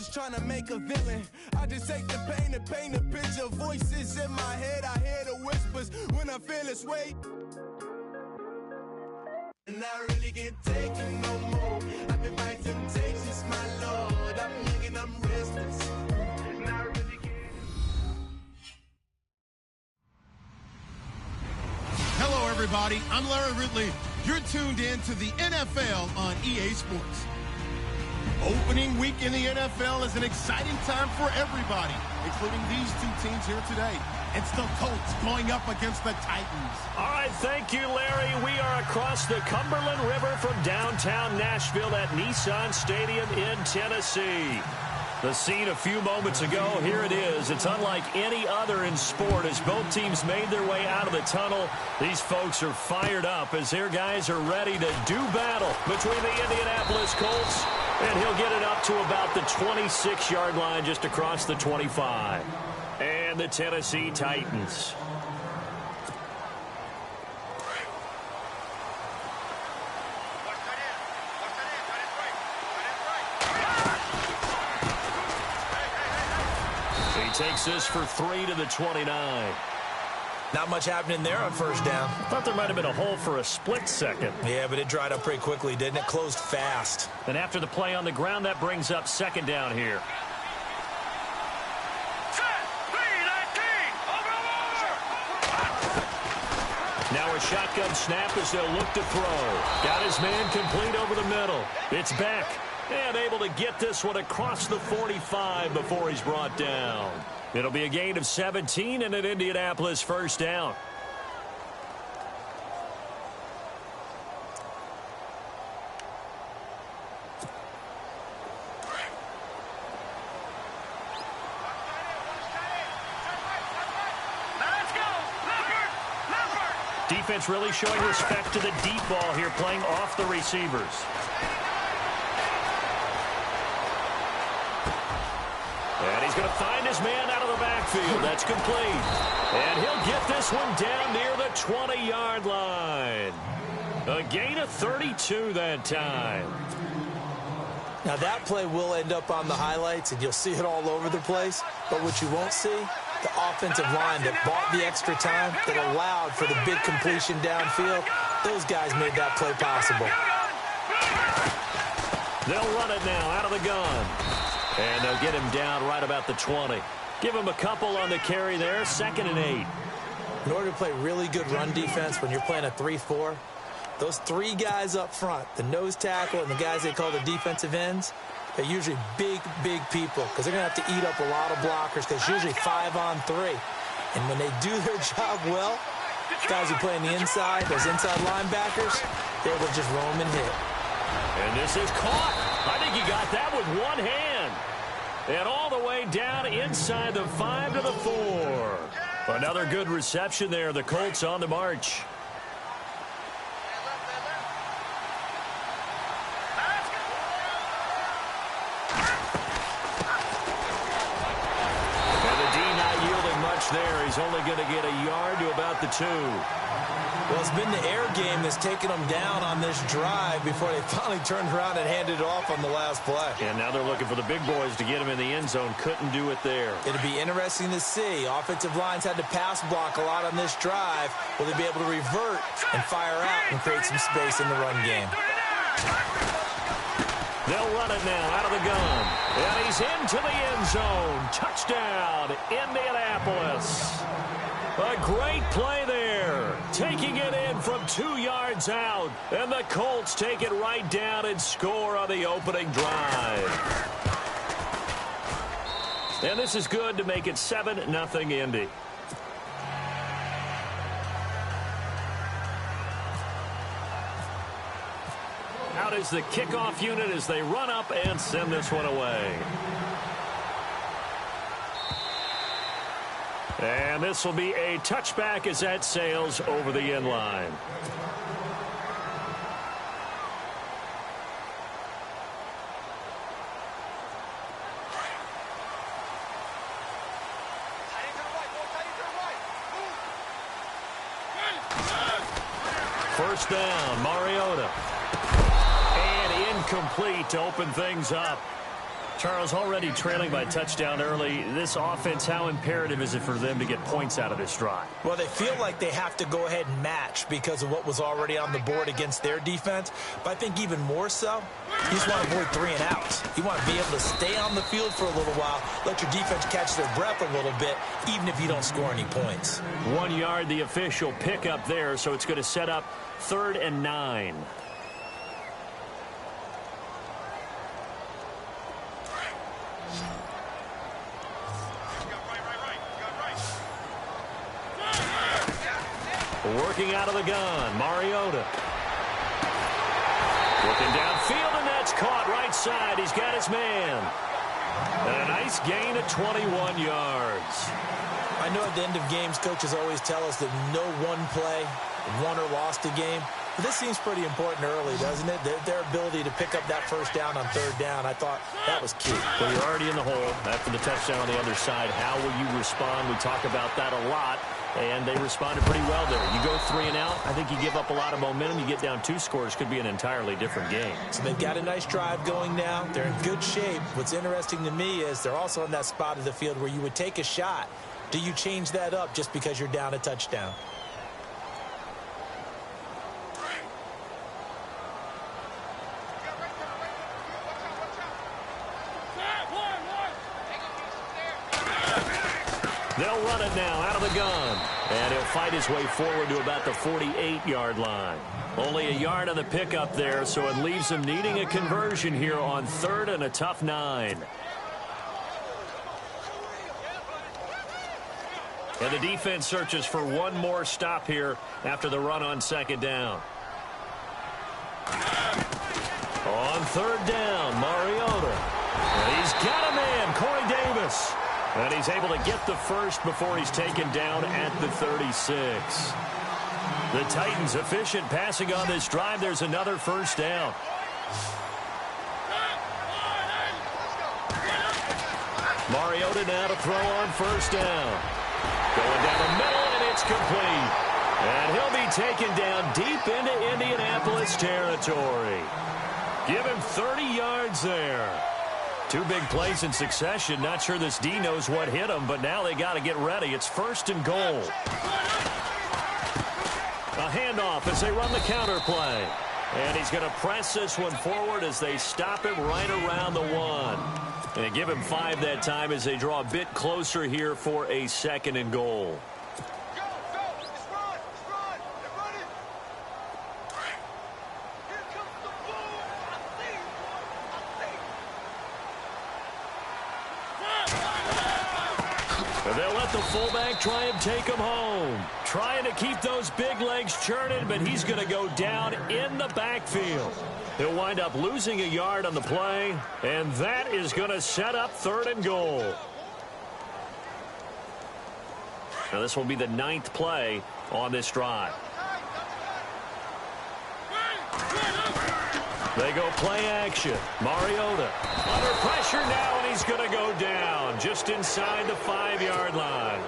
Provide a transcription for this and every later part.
just trying to make a villain. I just take the pain and paint a picture. Voices in my head, I hear the whispers when I feel this way. And I really can't take it no more. I've been fighting temptations, my Lord. I'm young and I'm restless. And I really can't. Hello, everybody. I'm Larry Ridley. You're tuned in to the NFL on EA Sports. Opening week in the NFL is an exciting time for everybody, including these two teams here today. It's the Colts going up against the Titans. All right, thank you, Larry. We are across the Cumberland River from downtown Nashville at Nissan Stadium in Tennessee. The scene a few moments ago, here it is. It's unlike any other in sport as both teams made their way out of the tunnel. These folks are fired up as their guys are ready to do battle between the Indianapolis Colts, and he'll get it up to about the 26-yard line just across the 25. And the Tennessee Titans. Takes this for 3 to the 29. Not much happening there on first down. Thought there might have been a hole for a split second. Yeah, but it dried up pretty quickly, didn't it? Closed fast. And after the play on the ground, that brings up second down here. Now a shotgun snap as they'll look to throw. Got his man complete over the middle. It's back. And able to get this one across the 45 before he's brought down. It'll be a gain of 17 and an Indianapolis first down. Defense really showing respect to the deep ball here, playing off the receivers. And he's going to find his man out of the backfield. That's complete. And he'll get this one down near the 20-yard line. A gain of 32 that time. Now that play will end up on the highlights, and you'll see it all over the place. But what you won't see, the offensive line that bought the extra time, that allowed for the big completion downfield, those guys made that play possible. They'll run it now out of the gun. And they'll get him down right about the 20. Give him a couple on the carry there, 2nd and 8. In order to play really good run defense when you're playing a 3-4, those three guys up front, the nose tackle and the guys they call the defensive ends, they're usually big, big people because they're going to have to eat up a lot of blockers because it's usually 5-on-3. And when they do their job well, guys who play on the inside, those inside linebackers, they will just roam and hit. And this is caught. I think he got that with one hand. And all the way down inside the 5 to the 4. Another good reception there. The Colts on the march. And the D not yielding much there. He's only going to get a yard to about the 2. Well, it's been the air game that's taken them down on this drive before they finally turned around and handed it off on the last play. And now they're looking for the big boys to get him in the end zone. Couldn't do it there. It'll be interesting to see. Offensive lines had to pass block a lot on this drive. Will they be able to revert and fire out and create some space in the run game? They'll run it now out of the gun. And he's into the end zone. Touchdown, Indianapolis. A great play there. Taking it in from 2 yards out. And the Colts take it right down and score on the opening drive. And this is good to make it 7-0 Indy. Out is the kickoff unit as they run up and send this one away. And this will be a touchback as that sails over the end line. First down, Mariota. And incomplete to open things up. Charles, already trailing by touchdown early. This offense, how imperative is it for them to get points out of this drive? Well, they feel like they have to go ahead and match because of what was already on the board against their defense. But I think even more so, you just want to avoid 3 and outs. You want to be able to stay on the field for a little while, let your defense catch their breath a little bit, even if you don't score any points. 1 yard, the official pickup there, so it's going to set up 3rd and 9. Working out of the gun, Mariota. Looking downfield, and that's caught right side. He's got his man. And a nice gain of 21 yards. I know at the end of games, coaches always tell us that no one play won or lost a game. But this seems pretty important early, doesn't it? Their ability to pick up that first down on 3rd down, I thought that was key. Well, you're already in the hole after the touchdown on the other side. How will you respond? We talk about that a lot. And they responded pretty well there. You go 3 and out, I think you give up a lot of momentum. You get down 2 scores, could be an entirely different game. So they've got a nice drive going now. They're in good shape. What's interesting to me is they're also in that spot of the field where you would take a shot. Do you change that up just because you're down a touchdown? They'll run it now out of the gun. And he'll fight his way forward to about the 48-yard line. Only a yard on the pickup there, so it leaves him needing a conversion here on 3rd and a tough 9. And the defense searches for one more stop here after the run on 2nd down. On 3rd down, Mariota. And he's got a man, Corey Davis. And he's able to get the first before he's taken down at the 36. The Titans efficient passing on this drive. There's another 1st down. Mariota now to throw on 1st down. Going down the middle, and it's complete. And he'll be taken down deep into Indianapolis territory. Give him 30 yards there. 2 big plays in succession. Not sure this D knows what hit him, but now they got to get ready. It's 1st and goal. A handoff as they run the counter play. And he's going to press this one forward as they stop him right around the 1. And they give him 5 that time as they draw a bit closer here for a 2nd and goal. They'll let the fullback try and take him home. Trying to keep those big legs churning, but he's going to go down in the backfield. He'll wind up losing a yard on the play, and that is going to set up 3rd and goal. Now this will be the 9th play on this drive. They go play action. Mariota under pressure now, and he's going to go down just inside the 5-yard line.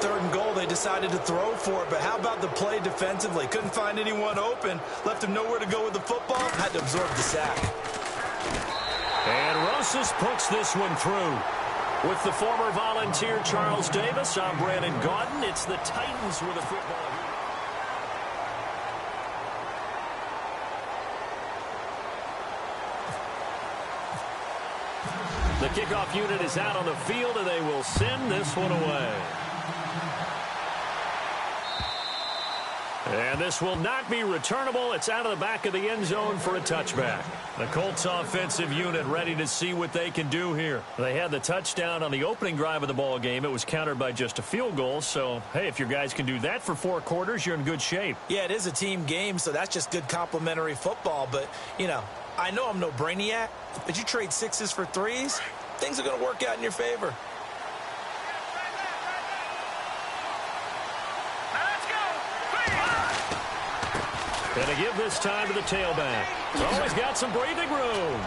3rd and goal, they decided to throw for it, but how about the play defensively? Couldn't find anyone open, left him nowhere to go with the football, had to absorb the sack. And Rosas puts this one through. With the former Volunteer Charles Davis, I'm Brandon Gaudin. It's the Titans with a football. The kickoff unit is out on the field, and they will send this one away. And this will not be returnable. It's out of the back of the end zone for a touchback. The Colts offensive unit ready to see what they can do here. They had the touchdown on the opening drive of the ball game. It was countered by just a field goal. So, hey, if your guys can do that for 4 quarters, you're in good shape. Yeah, it is a team game, so that's just good complimentary football. But, you know, I know I'm no brainiac, but you trade 6s for 3s, things are going to work out in your favor. And to give this time to the tailback. Oh, he's got some breathing room.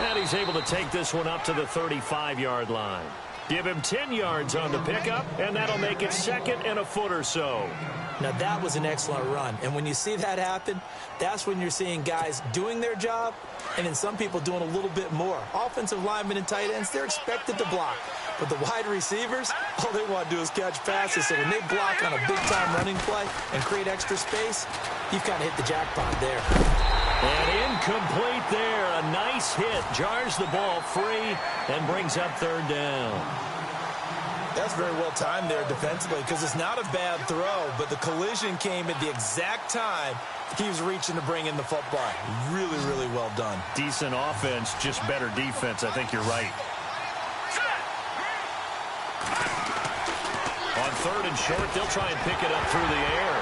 And he's able to take this one up to the 35-yard line. Give him 10 yards on the pickup, and that'll make it 2nd and a foot or so. Now, that was an excellent run. And when you see that happen, that's when you're seeing guys doing their job and then some people doing a little bit more. Offensive linemen and tight ends, they're expected to block. But the wide receivers, all they want to do is catch passes. So when they block on a big-time running play and create extra space, you've kind of hit the jackpot there. And incomplete there. A nice hit. Jars the ball free and brings up 3rd down. That's very well timed there defensively because it's not a bad throw, but the collision came at the exact time he was reaching to bring in the football. Really, really well done. Decent offense, just better defense. I think you're right. On 3rd and short, they'll try and pick it up through the air.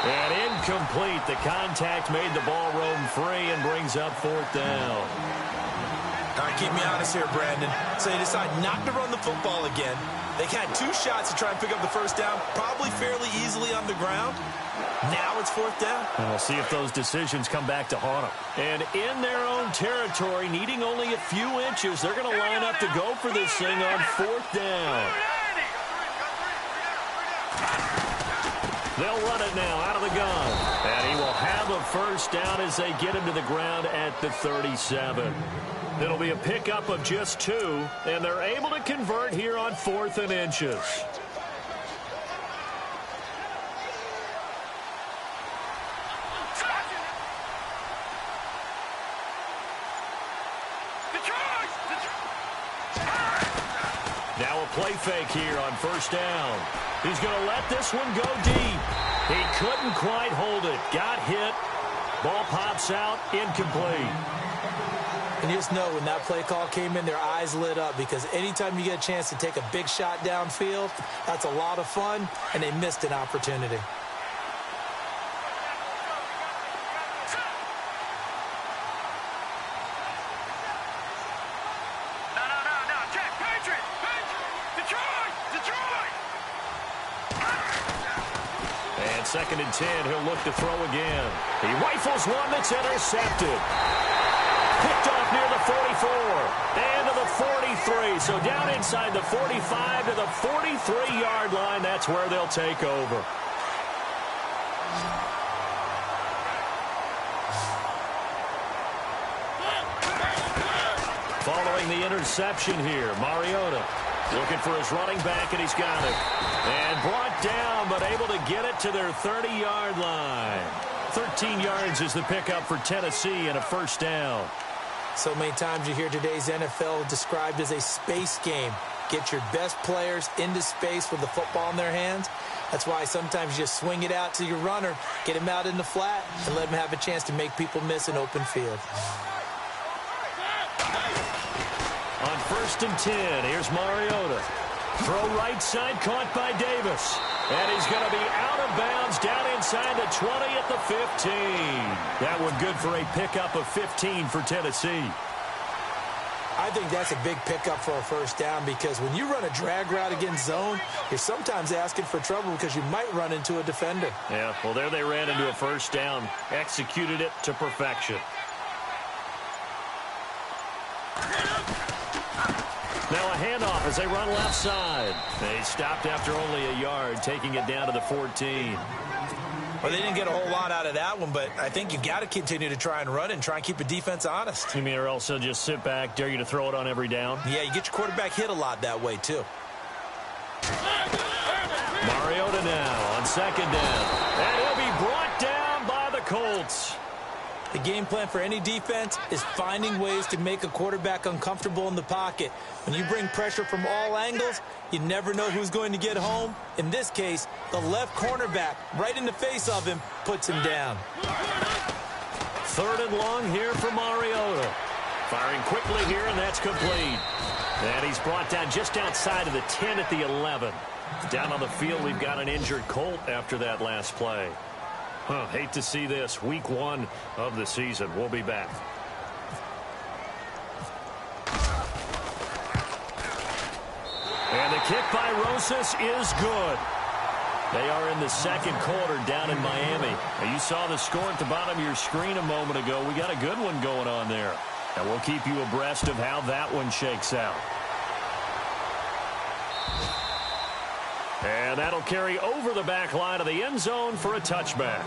And incomplete. The contact made the ball roam free and brings up 4th down. All right, keep me honest here, Brandon. So they decide not to run the football again. They had 2 shots to try and pick up the 1st down, probably fairly easily on the ground. Now it's 4th down. And we'll see if those decisions come back to haunt them. And in their own territory, needing only a few inches, they're going to line up to go for this thing on 4th down. They'll run it now out of the gun. And he will have a 1st down as they get him to the ground at the 37. It'll be a pickup of just 2, and they're able to convert here on 4th and inches. Now a play fake here on 1st down. He's going to let this one go deep. He couldn't quite hold it. Got hit. Ball pops out. Incomplete. And you just know when that play call came in, their eyes lit up because anytime you get a chance to take a big shot downfield, that's a lot of fun, and they missed an opportunity. And 2nd and 10, he'll look to throw again. He rifles one that's intercepted. Picked off near the 44 and to the 43. So down inside the 45 to the 43-yard line. That's where they'll take over. Following the interception here, Mariota looking for his running back, and he's got it. And brought down, but able to get it to their 30-yard line. 13 yards is the pickup for Tennessee and a 1st down. So many times you hear today's NFL described as a space game. Get your best players into space with the football in their hands. That's why sometimes you just swing it out to your runner, get him out in the flat, and let him have a chance to make people miss an open field. On 1st and 10, here's Mariota. Throw right side, caught by Davis. And he's going to be out of bounds down inside the 20 at the 15. That one good for a pickup of 15 for Tennessee. I think that's a big pickup for a 1st down because when you run a drag route against zone, you're sometimes asking for trouble because you might run into a defender. Yeah, well, there they ran into a 1st down. Executed it to perfection. Now a handoff as they run left side. They stopped after only a yard, taking it down to the 14. Well, they didn't get a whole lot out of that one, but I think you've got to continue to try and run and try and keep the defense honest. You mean or else they'll just sit back, dare you to throw it on every down? Yeah, you get your quarterback hit a lot that way, too. Mariota now on 2nd down. And he'll be brought down by the Colts. The game plan for any defense is finding ways to make a quarterback uncomfortable in the pocket. When you bring pressure from all angles, you never know who's going to get home. In this case, the left cornerback, right in the face of him, puts him down. 3rd and long here for Mariota. Firing quickly here, and that's complete. And he's brought down just outside of the 10 at the 11. Down on the field, we've got an injured Colt after that last play. Hate to see this. Week 1 of the season. We'll be back. And the kick by Rosas is good. They are in the 2nd quarter down in Miami. Now, you saw the score at the bottom of your screen a moment ago. We got a good one going on there. And we'll keep you abreast of how that one shakes out. And that'll carry over the back line of the end zone for a touchback.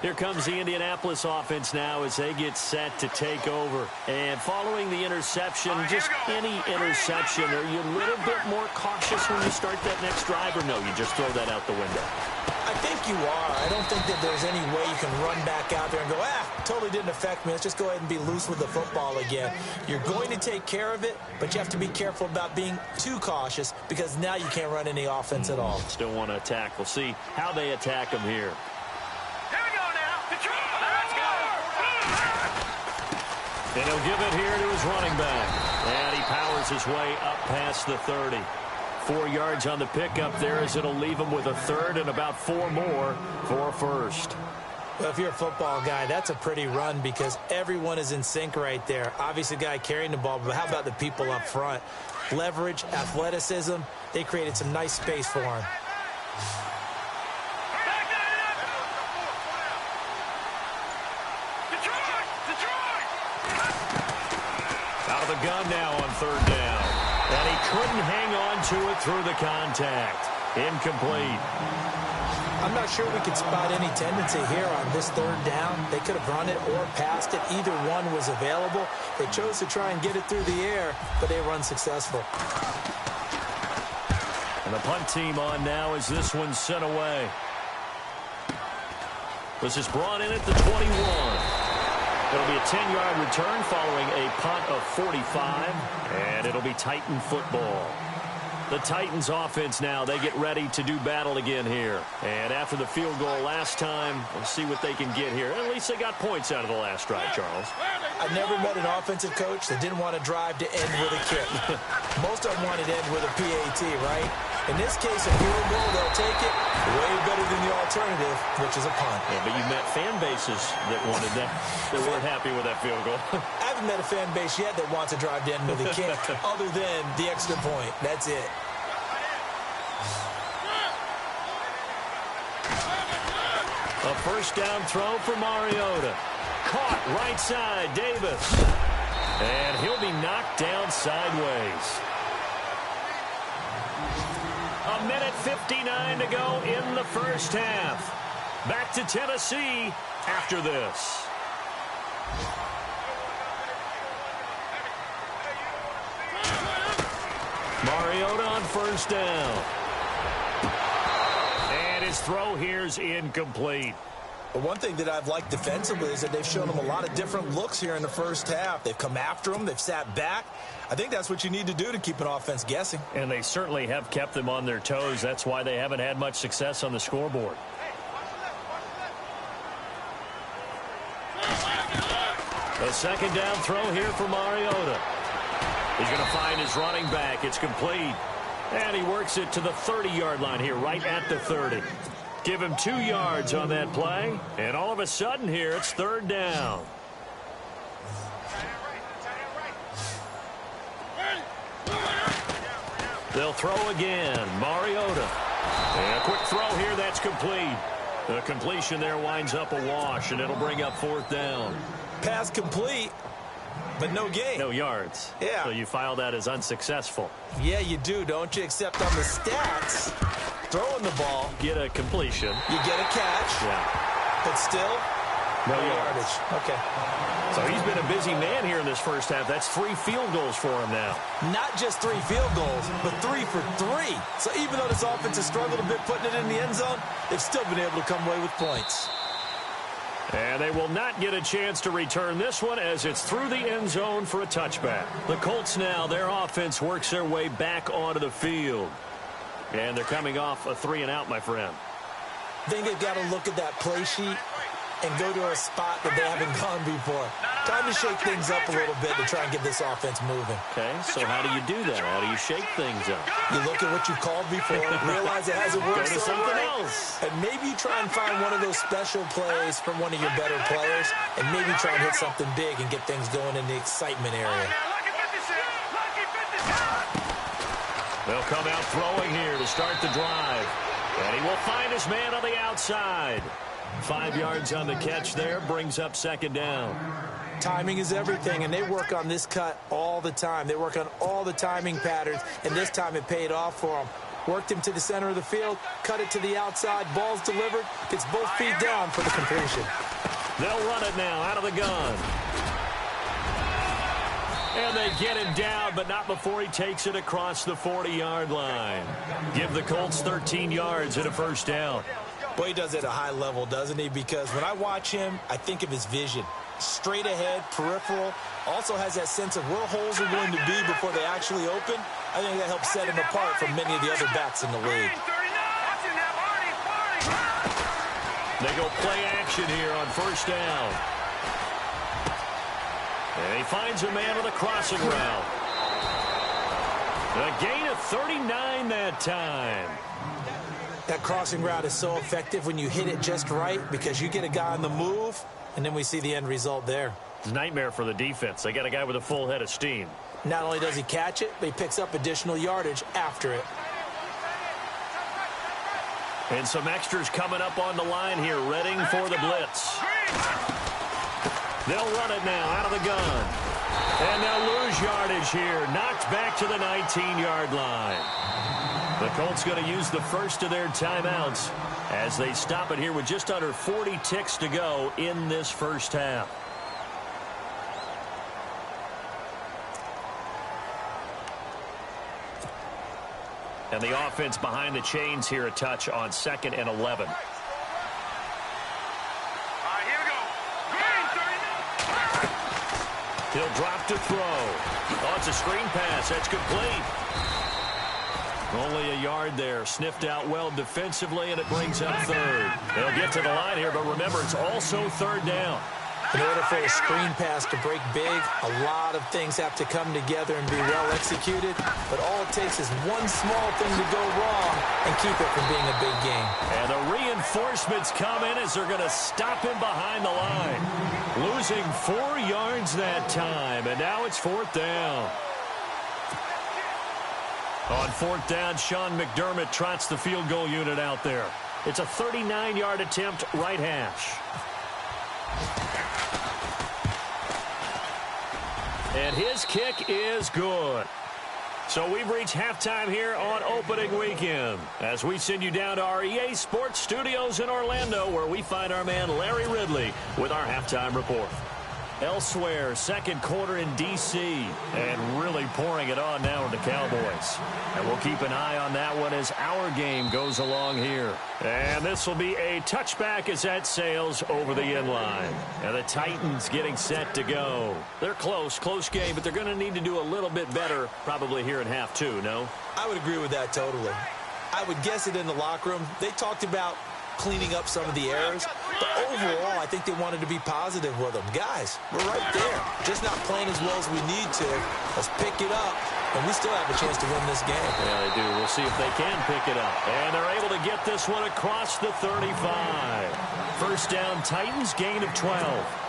Here comes the Indianapolis offense now as they get set to take over. And following the interception, just any interception, are you a little bit more cautious when you start that next drive, or no, you just throw that out the window? I think you are. I don't think that there's any way you can run back out there and go, totally didn't affect me. Let's just go ahead and be loose with the football again. You're going to take care of it, but you have to be careful about being too cautious because now you can't run any offense at all. Still want to attack. We'll see how they attack them here. And he'll give it here to his running back. And he powers his way up past the 30. 4 yards on the pickup there as it'll leave him with a third and about 4 more for a first. Well, if you're a football guy, that's a pretty run because everyone is in sync right there. Obviously, the guy carrying the ball, but how about the people up front? Leverage, athleticism, they created some nice space for him. Gun now on third down. And he couldn't hang on to it through the contact. Incomplete. I'm not sure we could spot any tendency here on this third down. They could have run it or passed it. Either one was available. They chose to try and get it through the air, but they were unsuccessful. And the punt team on now as this one's sent away. This is brought in at the 21. It'll be a 10-yard return following a punt of 45, and it'll be Titan football. The Titans offense now, they get ready to do battle again here. And after the field goal last time, we'll see what they can get here. At least they got points out of the last drive, Charles. I never met an offensive coach that didn't want to drive to end with a kick. Most of them wanted to end with a PAT, right? In this case, a field goal, they'll take it way better than the alternative, which is a punt. Yeah, but you met fan bases that wanted that, that weren't happy with that field goal. I haven't met a fan base yet that wants to drive to end with a kick other than the extra point. That's it. A first down throw for Mariota. Caught right side, Davis. And he'll be knocked down sideways. A minute 59 to go in the first half. Back to Tennessee after this. Mariota on first down. And his throw here's incomplete. But one thing that I've liked defensively is that they've shown them a lot of different looks here in the first half. They've come after them. They've sat back. I think that's what you need to do to keep an offense guessing. And they certainly have kept them on their toes. That's why they haven't had much success on the scoreboard. A second down throw here for Mariota. He's going to find his running back. It's complete. And he works it to the 30-yard line here, right at the 30. Give him 2 yards on that play. And all of a sudden here, it's third down. They'll throw again. Mariota. And a quick throw here, that's complete. The completion there winds up a wash, and it'll bring up fourth down. Pass complete, but no gain. No yards. Yeah. So you file that as unsuccessful. Yeah, you do, don't you? Except on the stats, throwing the ball, Get a completion. you get a catch, Yeah. but still, No no yards. yardage. Okay. So he's been a busy man here in this first half. That's 3 field goals for him now. Not just 3 field goals, but 3 for 3. So even though this offense has struggled a bit putting it in the end zone, they've still been able to come away with points. And they will not get a chance to return this one as it's through the end zone for a touchback. The Colts now, their offense works their way back onto the field. And they're coming off a 3-and-out, my friend. I think they've got to look at that play sheet and go to a spot that they haven't gone before. Time to shake things up a little bit to try and get this offense moving. Okay, so how do you do that? How do you shake things up? You look at what you've called before, realize it hasn't worked Go to so something well, else. and maybe you try and find one of those special plays from one of your better players, and maybe try and hit something big and get things going in the excitement area. They'll come out throwing here to start the drive. And he will find his man on the outside. 5 yards on the catch there, brings up second down. Timing is everything, and they work on this cut all the time. They work on all the timing patterns, and this time it paid off for them. Worked him to the center of the field, cut it to the outside, ball's delivered, gets both feet down for the completion. They'll run it now out of the gun. And they get him down, but not before he takes it across the 40-yard line. Give the Colts 13 yards and a first down. Boy, he does it at a high level, doesn't he? Because when I watch him, I think of his vision. Straight ahead, peripheral, also has that sense of where holes are going to be before they actually open. I think that helps set him apart from many of the other backs in the league. They go play action here on first down. And he finds a man with a crossing route. A gain of 39 that time. That crossing route is so effective when you hit it just right because you get a guy on the move, and then we see the end result there. It's a nightmare for the defense. They got a guy with a full head of steam. Not only does he catch it, but he picks up additional yardage after it. And some extras coming up on the line here, readying for the blitz. They'll run it now out of the gun. And they'll lose yardage here. Knocked back to the 19-yard line. The Colts going to use the first of their timeouts as they stop it here with just under 40 ticks to go in this first half. And the offense behind the chains here a touch on 2nd and 11. He'll drop to throw. Oh, it's a screen pass. That's complete. Only a yard there. Sniffed out well defensively, and it brings up third. They'll get to the line here, but remember, it's also third down. In order for a screen pass to break big, a lot of things have to come together and be well executed. But all it takes is one small thing to go wrong and keep it from being a big game. And the reinforcements come in as they're going to stop him behind the line. Losing 4 yards that time, and now it's fourth down. On fourth down, Sean McDermott trots the field goal unit out there. It's a 39-yard attempt, right hash. And his kick is good. So we've reached halftime here on opening weekend as we send you down to our EA Sports Studios in Orlando, where we find our man Larry Ridley with our halftime report. Elsewhere, second quarter in D.C. and really pouring it on now with the Cowboys. And we'll keep an eye on that one as our game goes along here. And this will be a touchback as that sails over the end line. And the Titans getting set to go. They're close game, but they're going to need to do a little bit better probably here in half two, no? I would agree with that totally. I would guess it in the locker room. They talked about cleaning up some of the errors, but overall, I think they wanted to be positive with them. Guys, we're right there. Just not playing as well as we need to. Let's pick it up, and we still have a chance to win this game. Yeah, they do. We'll see if they can pick it up. And they're able to get this one across the 35. First down, Titans, gain of 12.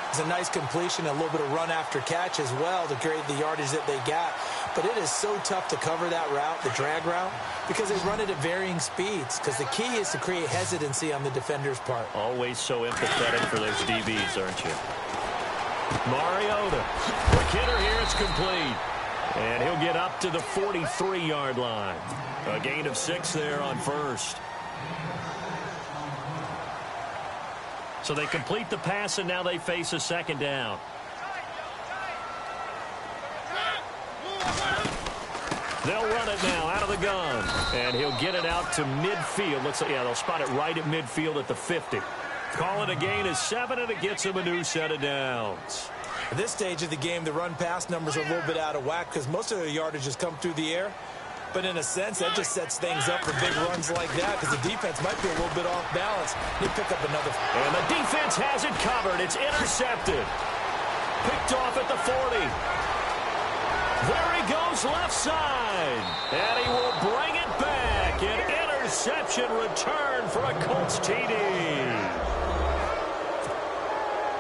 It's a nice completion, a little bit of run after catch as well to create the yardage that they got. But it is so tough to cover that route, the drag route, because they run it at varying speeds. Because the key is to create hesitancy on the defender's part. Always so empathetic for those DBs, aren't you? Mariota. The kidder here, it's complete. And he'll get up to the 43-yard line. A gain of 6 there on first. So they complete the pass, and now they face a second down. They'll run it now out of the gun. And he'll get it out to midfield. Looks like, yeah, they'll spot it right at midfield at the 50. Call it a gain of 7, and it gets him a new set of downs. At this stage of the game, the run-pass numbers are a little bit out of whack because most of their yardage has come through the air. But in a sense, that just sets things up for big runs like that because the defense might be a little bit off balance. They pick up another. And the defense has it covered. It's intercepted. Picked off at the 40. There he goes left side. And he will bring it back. An interception return for a Colts TD.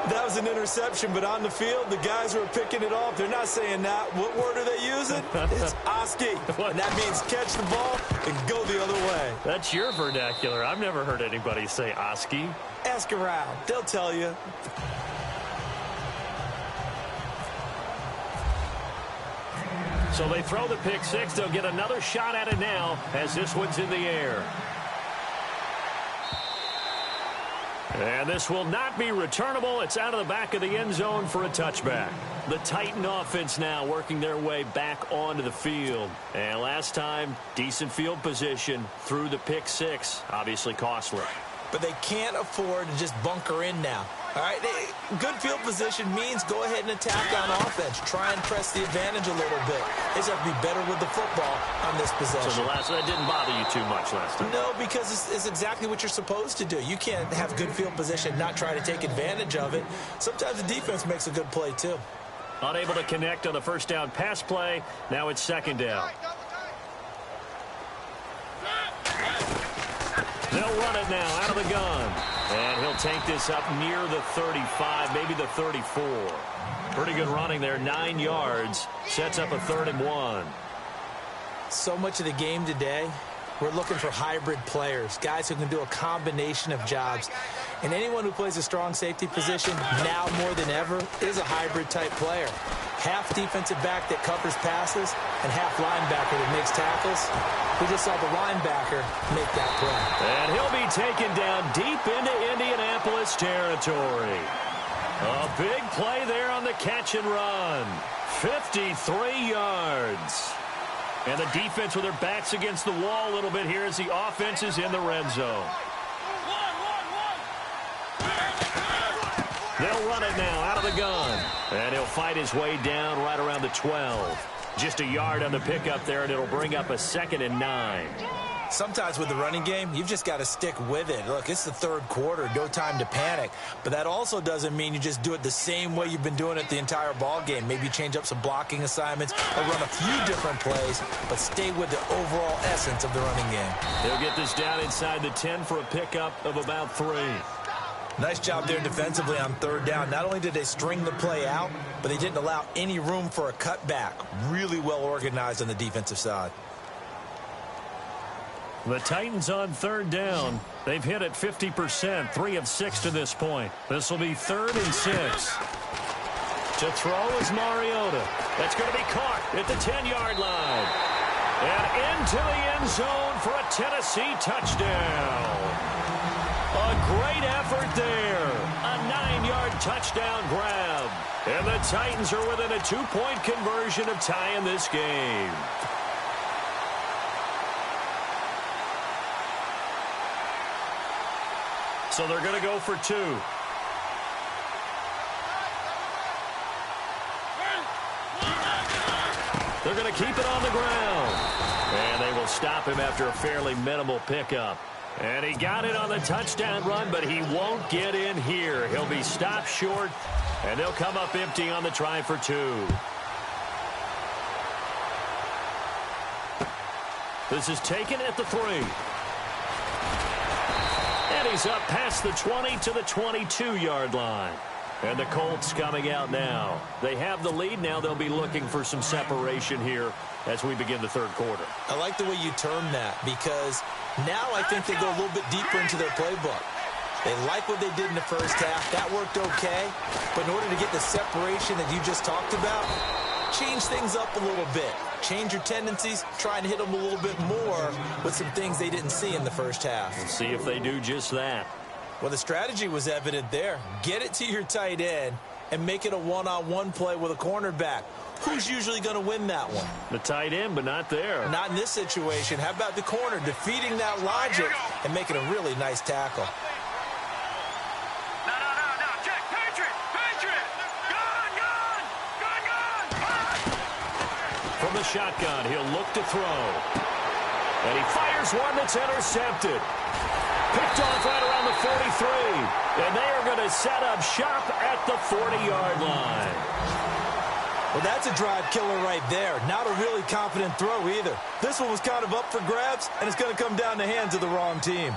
That was an interception, but on the field, the guys who are picking it off, they're not saying that. What word are they using? It's Oski. And that means catch the ball and go the other way. That's your vernacular. I've never heard anybody say Oski. Ask around. They'll tell you. So they throw the pick six. They'll get another shot at it now as this one's in the air. And this will not be returnable. It's out of the back of the end zone for a touchback. The Titan offense now working their way back onto the field. And last time, decent field position through the pick six. Obviously costly. But they can't afford to just bunker in now. All right, good field position means go ahead and attack on offense. Try and press the advantage a little bit. They just have to be better with the football on this possession. So that didn't bother you too much last time? No, because it's exactly what you're supposed to do. You can't have good field position and not try to take advantage of it. Sometimes the defense makes a good play, too. Unable to connect on the first down pass play. Now it's second down. They'll run it now out of the gun. And he'll take this up near the 35, maybe the 34. Pretty good running there, 9 yards. Sets up a 3rd and 1. So much of the game today, we're looking for hybrid players, guys who can do a combination of jobs. And anyone who plays a strong safety position, now more than ever, is a hybrid type player. Half defensive back that covers passes and half linebacker that makes tackles. We just saw the linebacker make that play. And he'll be taken down deep into Indianapolis territory. A big play there on the catch and run. 53 yards. And the defense with their backs against the wall a little bit here as the offense is in the red zone. They'll run it now out of the gun. And he'll fight his way down right around the 12. Just a yard on the pickup there, and it'll bring up a 2nd and 9. Sometimes with the running game, you've just got to stick with it. Look, it's the 3rd quarter, no time to panic. But that also doesn't mean you just do it the same way you've been doing it the entire ball game. Maybe change up some blocking assignments or run a few different plays, but stay with the overall essence of the running game. They'll get this down inside the 10 for a pickup of about 3. Nice job there defensively on 3rd down. Not only did they string the play out, but they didn't allow any room for a cutback. Really well organized on the defensive side. The Titans on 3rd down. They've hit it 50%, 3 of 6 to this point. This will be 3rd and 6. To throw is Mariota. That's going to be caught at the 10-yard line. And into the end zone for a Tennessee touchdown. A great effort there. A 9-yard touchdown grab. And the Titans are within a 2-point conversion of tying this game. So they're going to go for 2. They're going to keep it on the ground. And they will stop him after a fairly minimal pickup. And he got it on the touchdown run, but he won't get in here. He'll be stopped short, and they'll come up empty on the try for 2. This is taken at the 3. And he's up past the 20 to the 22-yard line. And the Colts coming out now. They have the lead now. They'll be looking for some separation here as we begin the 3rd quarter. I like the way you term that because now I think they go a little bit deeper into their playbook. They like what they did in the first half. That worked okay. But in order to get the separation that you just talked about, change things up a little bit. Change your tendencies, try and hit them a little bit more with some things they didn't see in the first half. We'll see if they do just that. Well, the strategy was evident there. Get it to your tight end and make it a one-on-one play with a cornerback. Who's usually going to win that one? The tight end, but not there. Not in this situation. How about the corner defeating that logic and making a really nice tackle? No, check, Patriot! Gun! From the shotgun, he'll look to throw. And he fires one that's intercepted. Picked off right around the 43. And they are going to set up shop at the 40-yard line. Well, that's a drive killer right there. Not a really confident throw either. This one was kind of up for grabs, and it's going to come down the hands of the wrong team.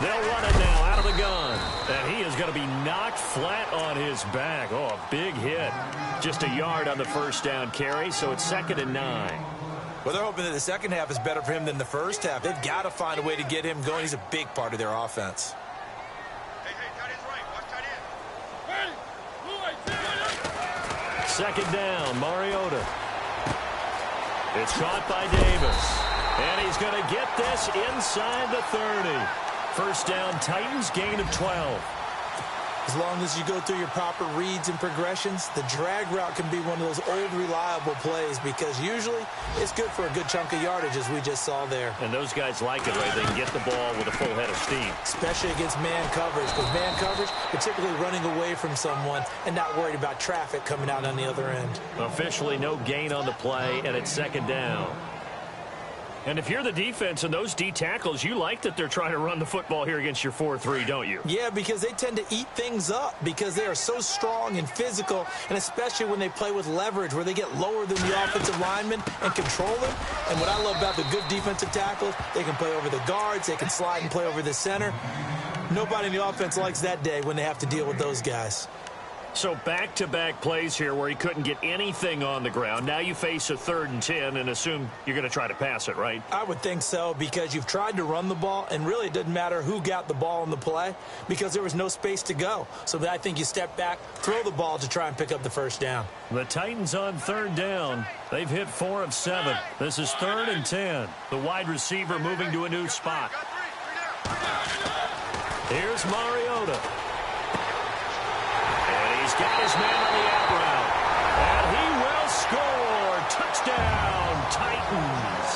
They'll run it now out of the gun. And he is going going to be knocked flat on his back. Oh, a big hit. Just a yard on the first down carry, so it's 2nd and 9. Well, they're hoping that the second half is better for him than the first half. They've got to find a way to get him going. He's a big part of their offense. Second down, Mariota. It's caught by Davis. And he's going to get this inside the 30. First down, Titans, gain of 12. As long as you go through your proper reads and progressions, the drag route can be one of those old reliable plays because usually it's good for a good chunk of yardage, as we just saw there. And those guys like it, right? They can get the ball with a full head of steam. Especially against man coverage, because man coverage, particularly running away from someone and not worried about traffic coming out on the other end. Officially no gain on the play, and it's 2nd down. And if you're the defense and those D tackles, you like that they're trying to run the football here against your 4-3, don't you? Yeah, because they tend to eat things up because they are so strong and physical, and especially when they play with leverage where they get lower than the offensive linemen and control them. And what I love about the good defensive tackles, they can play over the guards, they can slide and play over the center. Nobody in the offense likes that day when they have to deal with those guys. So back-to-back plays here where he couldn't get anything on the ground. Now you face a 3rd and 10 and assume you're going to try to pass it, right? I would think so because you've tried to run the ball, and really it doesn't matter who got the ball in the play because there was no space to go. So I think you step back, throw the ball to try and pick up the first down. The Titans on 3rd down. They've hit 4 of 7. This is 3rd and 10. The wide receiver moving to a new spot. Here's Mariota. He's got his man on the out route. And he will score. Touchdown, Titans.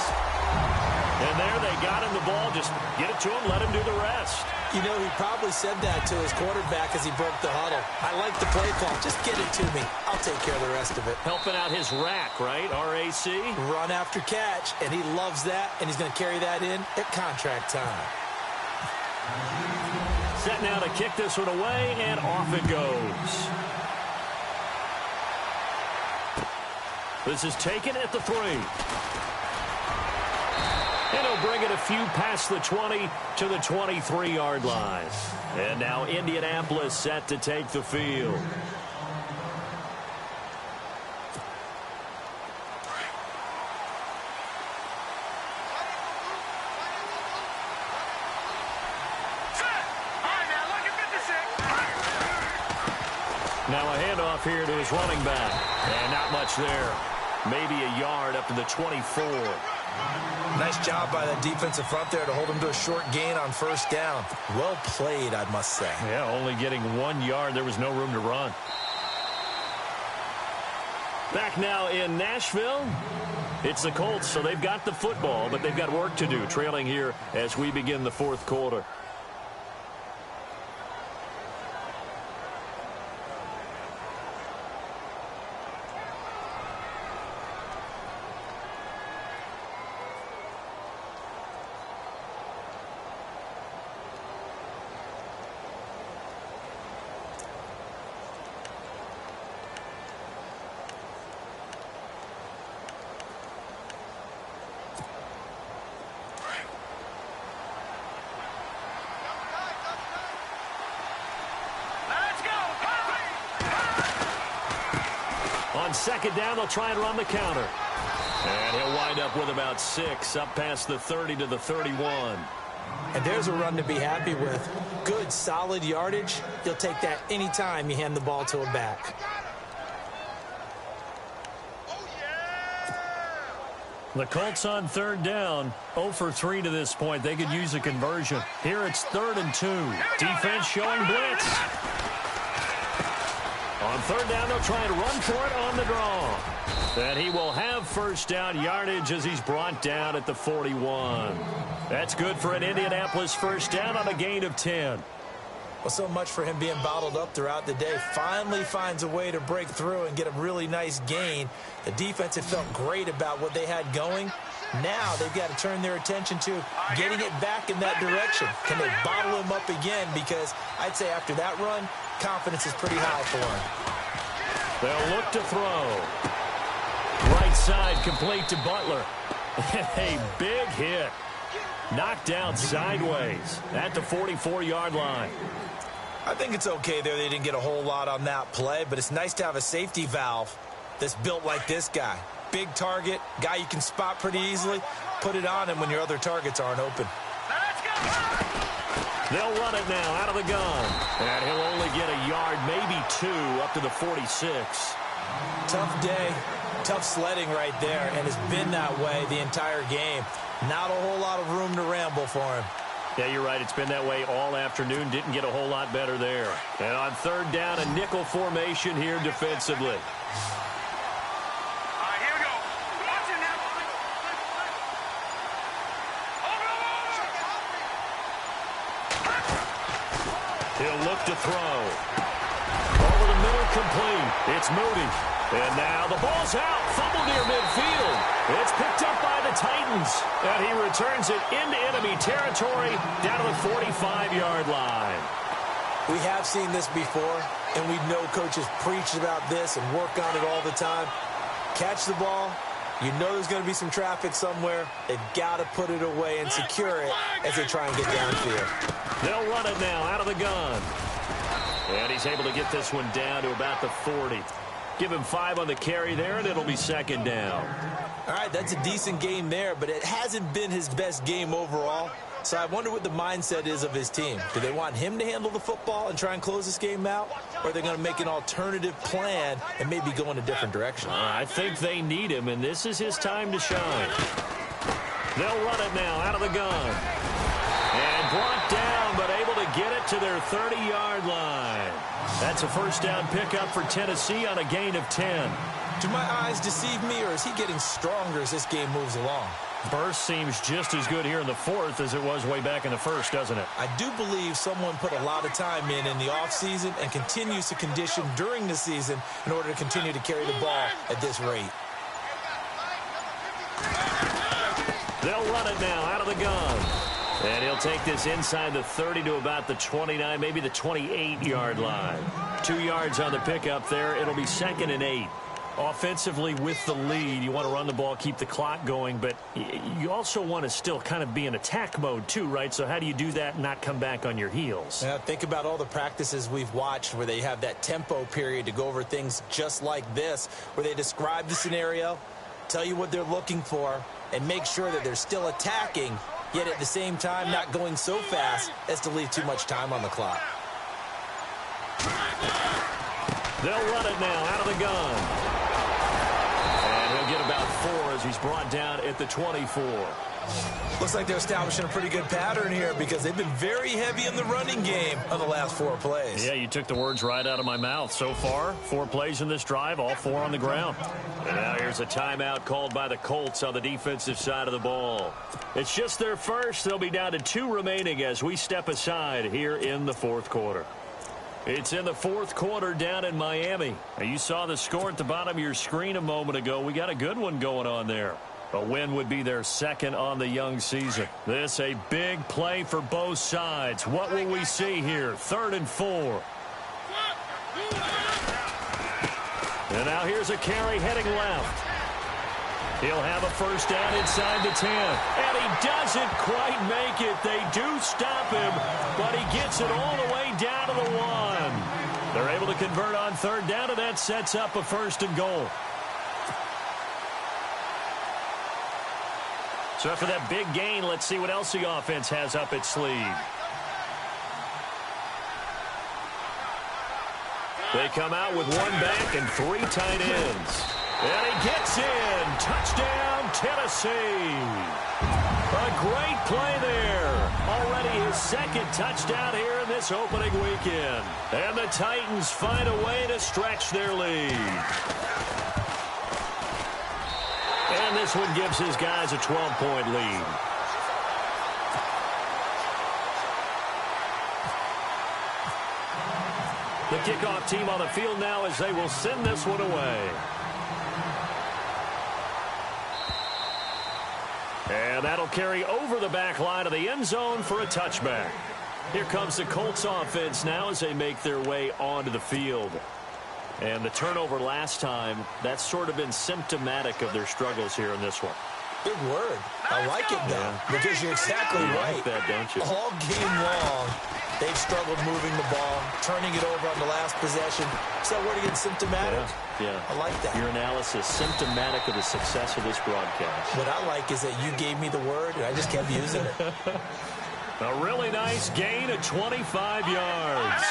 And there they got him the ball. Just get it to him, let him do the rest. You know, he probably said that to his quarterback as he broke the huddle. I like the play call. Just get it to me. I'll take care of the rest of it. Helping out his rack, right? RAC. Run after catch, and he loves that, and he's going to carry that in at contract time. Set now to kick this one away, and off it goes. This is taken at the 3. And he'll bring it a few past the 20 to the 23-yard line. And now Indianapolis set to take the field. Now a handoff here to his running back. And not much there. Maybe a yard up to the 24. Nice job by the defensive front there to hold him to a short gain on first down. Well played, I must say. Yeah, only getting 1 yard. There was no room to run. Back now in Nashville. It's the Colts, so they've got the football, but they've got work to do, trailing here as we begin the 4th quarter. On 2nd down, they'll try and run the counter. And he'll wind up with about 6, up past the 30 to the 31. And there's a run to be happy with. Good, solid yardage. You'll take that anytime you hand the ball to a back. The Colts on 3rd down, 0 for 3 to this point. They could use a conversion. Here it's 3rd and 2. Defense showing blitz. On 3rd down, they'll try and run for it on the draw. And he will have first down yardage as he's brought down at the 41. That's good for an Indianapolis first down on a gain of 10. Well, so much for him being bottled up throughout the day. Finally finds a way to break through and get a really nice gain. The defense had felt great about what they had going. Now they've got to turn their attention to getting it back in that direction. Can they bottle him up again? Because I'd say after that run, confidence is pretty high for him. They'll look to throw. Right side complete to Butler. A big hit. Knocked down sideways at the 44-yard line. I think it's okay there. They didn't get a whole lot on that play, but it's nice to have a safety valve that's built like this guy. Big target, guy you can spot pretty easily. Put it on him when your other targets aren't open. They'll run it now out of the gun. And he'll only get a yard, maybe 2, up to the 46. Tough day, tough sledding right there, and it's been that way the entire game. Not a whole lot of room to ramble for him. Yeah, you're right. It's been that way all afternoon. Didn't get a whole lot better there. And on third down, a nickel formation here defensively. He'll look to throw. Over the middle, complete. It's Moody. And now the ball's out. Fumble near midfield. It's picked up by the Titans. And he returns it into enemy territory down to the 45-yard line. We have seen this before, and we know coaches preach about this and work on it all the time. Catch the ball. You know there's going to be some traffic somewhere. They've got to put it away and secure it as they try and get downfield. They'll run it now out of the gun. And he's able to get this one down to about the 40. Give him 5 on the carry there, and it'll be second down. All right, that's a decent game there, but it hasn't been his best game overall. So I wonder what the mindset is of his team. Do they want him to handle the football and try and close this game out? Or are they going to make an alternative plan and maybe go in a different direction? I think they need him, and this is his time to shine. They'll run it now out of the gun. And brought down, but able to get it to their 30-yard line. That's a first down pickup for Tennessee on a gain of 10. Do my eyes deceive me, or is he getting stronger as this game moves along? Burst seems just as good here in the fourth as it was way back in the first, doesn't it? I do believe someone put a lot of time in the offseason and continues to condition during the season in order to continue to carry the ball at this rate. They'll run it now out of the gun. And he'll take this inside the 30 to about the 29, maybe the 28-yard line. 2 yards on the pickup there. It'll be second and 8. Offensively with the lead, you want to run the ball, keep the clock going, but you also want to still kind of be in attack mode too, right? So how do you do that and not come back on your heels? Yeah, think about all the practices we've watched where they have that tempo period to go over things just like this, where they describe the scenario, tell you what they're looking for, and make sure that they're still attacking, yet at the same time not going so fast as to leave too much time on the clock. They'll run it now out of the gun. And he'll get about 4 as he's brought down at the 24. Looks like they're establishing a pretty good pattern here because they've been very heavy in the running game on the last 4 plays. Yeah, you took the words right out of my mouth. So far, 4 plays in this drive, all 4 on the ground. And now here's a timeout called by the Colts on the defensive side of the ball. It's just their first. They'll be down to 2 remaining as we step aside here in the fourth quarter. It's in the fourth quarter down in Miami. Now, you saw the score at the bottom of your screen a moment ago. We got a good one going on there. A win would be their second on the young season. This a big play for both sides. What will we see here? 3rd and 4. And now here's a carry heading left. He'll have a first down inside the 10. And he doesn't quite make it. They do stop him, but he gets it all the way down to the 1. They're able to convert on 3rd down, and that sets up a 1st and goal. So after that big gain, let's see what else the offense has up its sleeve. They come out with 1 back and 3 tight ends. And he gets in. Touchdown, Tennessee. A great play there. Already his 2nd touchdown here in this opening weekend. And the Titans find a way to stretch their lead. And this one gives his guys a 12-point lead. The kickoff team on the field now as they will send this one away. And that'll carry over the back line of the end zone for a touchback. Here comes the Colts offense now as they make their way onto the field. And the turnover last time, that's sort of been symptomatic of their struggles here in this one. Big word. I like it, though, because you're exactly right. Like that, don't you? All game long, they've struggled moving the ball, turning it over on the last possession. Is that word again, symptomatic? Yeah. I like that. Your analysis, symptomatic of the success of this broadcast. What I like is that you gave me the word, and I just kept using it. A really nice gain of 25 yards.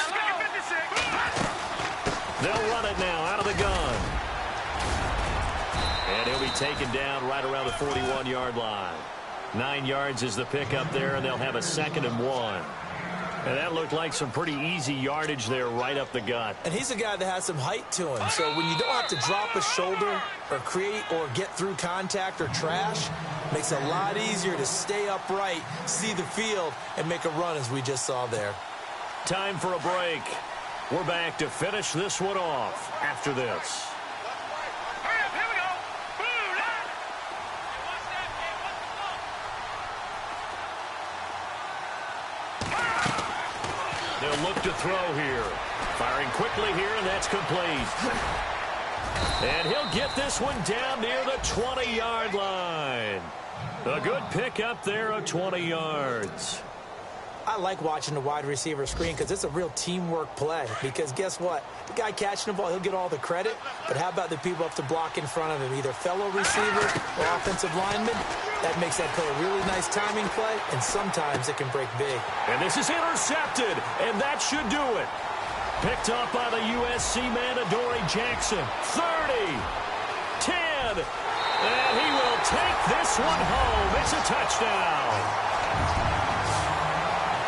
They'll run it now out of the gun. And he'll be taken down right around the 41-yard line. 9 yards is the pickup there, and they'll have a 2nd and 1. And that looked like some pretty easy yardage there right up the gut. And he's a guy that has some height to him. So when you don't have to drop a shoulder or create or get through contact or trash, makes it a lot easier to stay upright, see the field, and make a run as we just saw there. Time for a break. We're back to finish this one off after this. They'll look to throw here. Firing quickly here, and that's complete. And he'll get this one down near the 20-yard line. A good pickup there of 20 yards. I like watching the wide receiver screen because it's a real teamwork play. Because guess what? The guy catching the ball, he'll get all the credit. But how about the people up to block in front of him? Either fellow receivers or offensive linemen. That makes that play a really nice timing play, and sometimes it can break big. And this is intercepted, and that should do it. Picked up by the USC man, Adoree Jackson. 30, 10, and he will take this one home. It's a touchdown.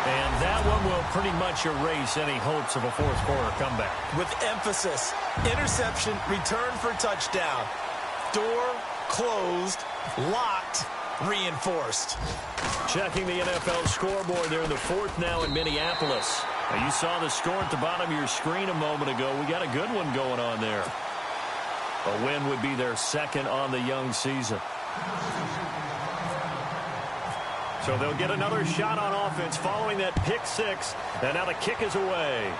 And that one will pretty much erase any hopes of a fourth-quarter comeback. With emphasis, interception, return for touchdown. Door closed, locked, reinforced. Checking the NFL scoreboard there in the 4th now in Minneapolis. Now you saw the score at the bottom of your screen a moment ago. We got a good one going on there. A win would be their 2nd on the young season. So they'll get another shot on offense following that pick 6. And now the kick is away.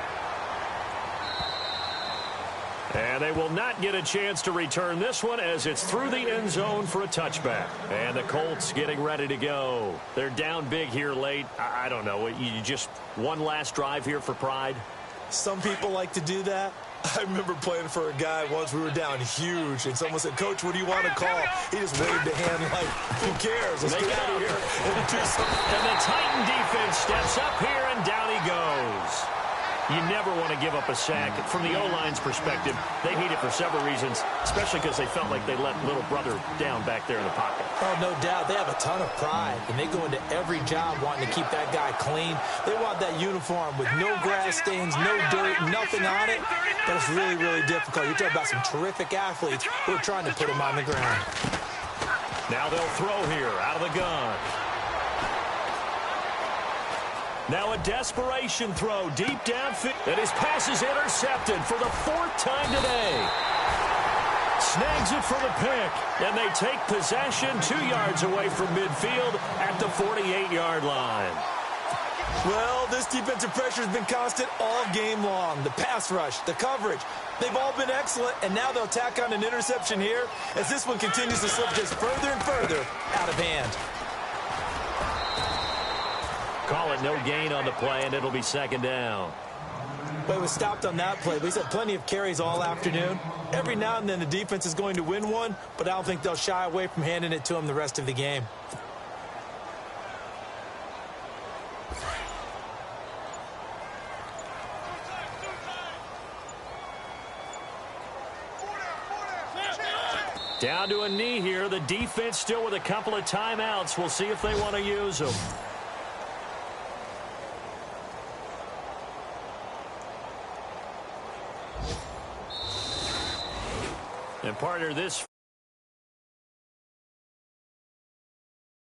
And they will not get a chance to return this one as it's through the end zone for a touchback. And the Colts getting ready to go. They're down big here late. I don't know. You just one last drive here for pride? Some people like to do that. I remember playing for a guy once. We were down huge, and someone said, "Coach, what do you want to call?" He just waved a hand like, "Who cares? Let's get out of here and do something." And the Titan defense steps up here, and down he goes. You never want to give up a sack. From the O-line's perspective, they hate it for several reasons, especially because they felt like they let little brother down back there in the pocket. Oh, no doubt. They have a ton of pride, and they go into every job wanting to keep that guy clean. They want that uniform with no grass stains, no dirt, nothing on it. But it's really, really difficult. You're talking about some terrific athletes who are trying to put him on the ground. Now they'll throw here out of the gun. Now a desperation throw deep downfield. And his pass is intercepted for the 4th time today. Snags it for the pick. And they take possession 2 yards away from midfield at the 48-yard line. Well, this defensive pressure has been constant all game long. The pass rush, the coverage, they've all been excellent. And now they'll tack on an interception here as this one continues to slip just further and further out of hand. Call it no gain on the play, and it'll be 2nd down. Well, he was stopped on that play, but he's had plenty of carries all afternoon. Every now and then the defense is going to win one, but I don't think they'll shy away from handing it to him the rest of the game. Down to a knee here. The defense still with a couple of timeouts. We'll see if they want to use them. And partner, this